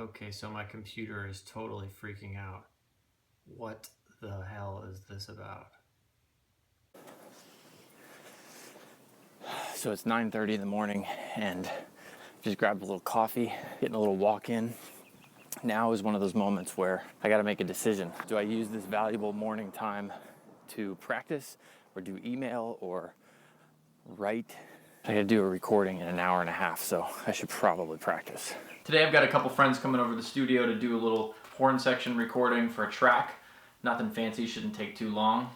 Okay, so my computer is totally freaking out. What the hell is this about? So it's 9:30 in the morning and just grabbed a little coffee, getting a little walk in. Now is one of those moments where I gotta make a decision. Do I use this valuable morning time to practice or do email or write? I gotta do a recording in an hour and a half, so I should probably practice. Today I've got a couple friends coming over to the studio to do a little horn section recording for a track. Nothing fancy, shouldn't take too long.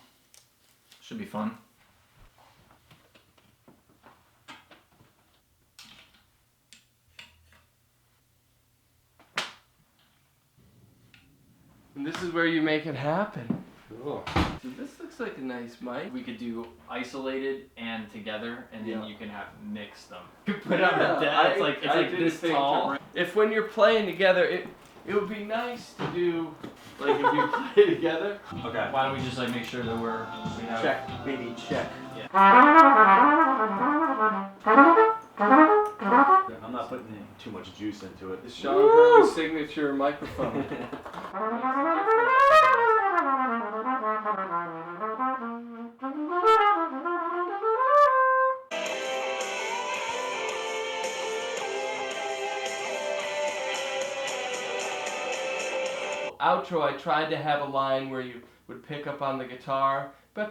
Should be fun. And this is where you make it happen. Cool. So this looks like a nice mic. We could do isolated and together, and then you can have mix them. You Put it on the desk. It's like this tall. If when you're playing together, it would be nice to do like if you play together. Okay. Why don't we just like make sure that we have Check, baby, check. Yeah. I'm not putting too much juice into it. The Sean Hurley signature microphone. Outro, I tried to have a line where you would pick up on the guitar. You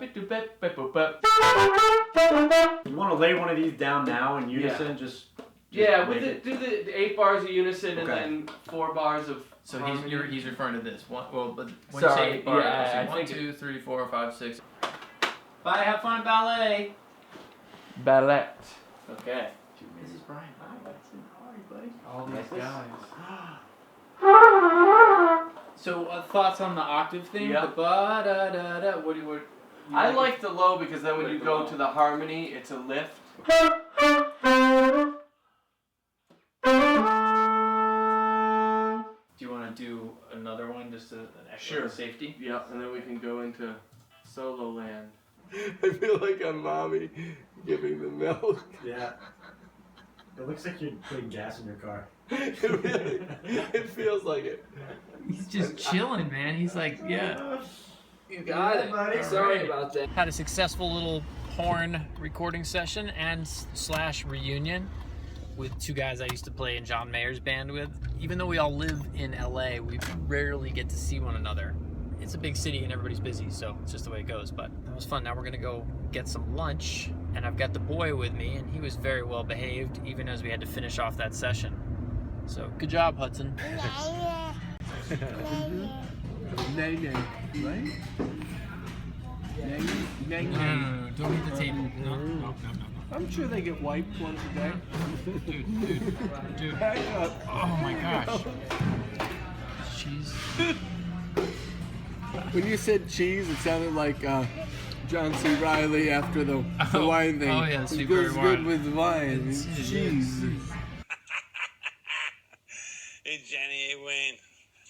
want to lay one of these down now in unison? Just yeah, make with it, do the 8 bars of unison and then 4 bars of. So he's referring to this one. Well, but when Sorry, you say 8 bars, yeah, I 1, think 2, 3, 4, 5, 6. Bye. Have fun at ballet. Ballet. Okay. This is Brian. Hi. How are you, buddy? All these guys. So thoughts on the octave thing? Yeah. The ba da da da. What? I like the low because then when you go to the harmony, it's a lift. Do you want to do another one just an extra safety? Yeah, and then we can go into solo land. I feel like I'm mommy giving the milk. Yeah. It looks like you're putting gas in your car. It feels like it. He's just chilling, man. He's like, yeah. You got it. Buddy. Sorry about that. Had a successful little horn recording session and / reunion with 2 guys I used to play in John Mayer's band with. Even though we all live in LA, we rarely get to see one another. It's a big city and everybody's busy, so it's just the way it goes. But that was fun. Now we're gonna go get some lunch, and I've got the boy with me, and he was very well behaved, even as we had to finish off that session. So good job, Hudson. Right? No, don't hit the table. No. I'm sure they get wiped once a day. Dude. Back up. Oh my gosh. Cheese. When you said cheese, it sounded like John C. Reilly after the wine thing. Oh yeah, it goes good with wine. It's cheese. Hey, Johnny, hey, Wayne.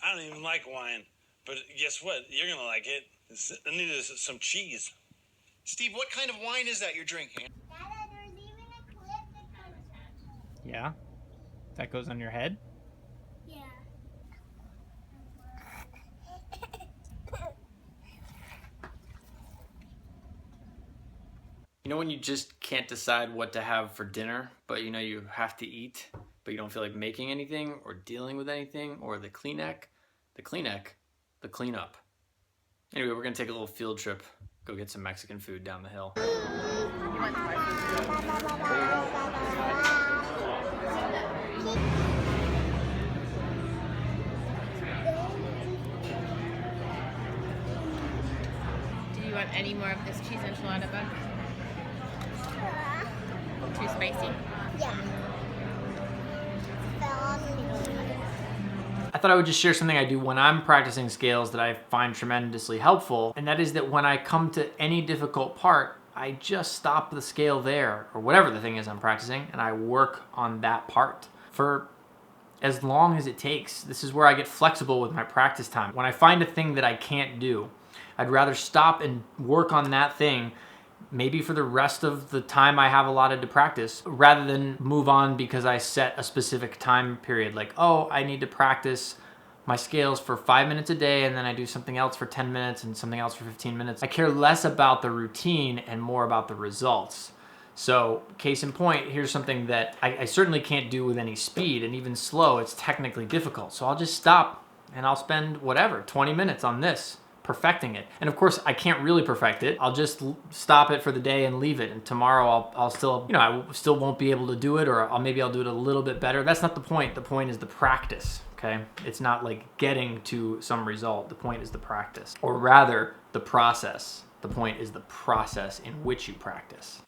I don't even like wine, but guess what? You're going to like it. I need some cheese. Steve, what kind of wine is that you're drinking? Dada, there's even a clip that comes. Yeah? That goes on your head? Yeah. You know when you just can't decide what to have for dinner, but you know you have to eat, but you don't feel like making anything or dealing with anything, or the cleanup. Anyway, we're gonna take a little field trip, go get some Mexican food down the hill. Do you want any more of this cheese enchilada bun? Too spicy? Yeah. I thought I would just share something I do when I'm practicing scales that I find tremendously helpful, and that is that when I come to any difficult part, I just stop the scale there, or whatever the thing is I'm practicing, and I work on that part for as long as it takes. This is where I get flexible with my practice time. When I find a thing that I can't do, I'd rather stop and work on that thing maybe for the rest of the time I have allotted to practice, rather than move on because I set a specific time period. Like, oh, I need to practice my scales for 5 minutes a day, and then I do something else for 10 minutes and something else for 15 minutes. I care less about the routine and more about the results. So case in point, here's something that I certainly can't do with any speed, and even slow, it's technically difficult. So I'll just stop and I'll spend whatever, 20 minutes on this, perfecting it. And of course, I can't really perfect it. I'll just stop it for the day and leave it. And tomorrow I'll still, I still won't be able to do it, or maybe I'll do it a little bit better. That's not the point. The point is the practice, okay? It's not like getting to some result. The point is the practice, or rather the process. The point is the process in which you practice.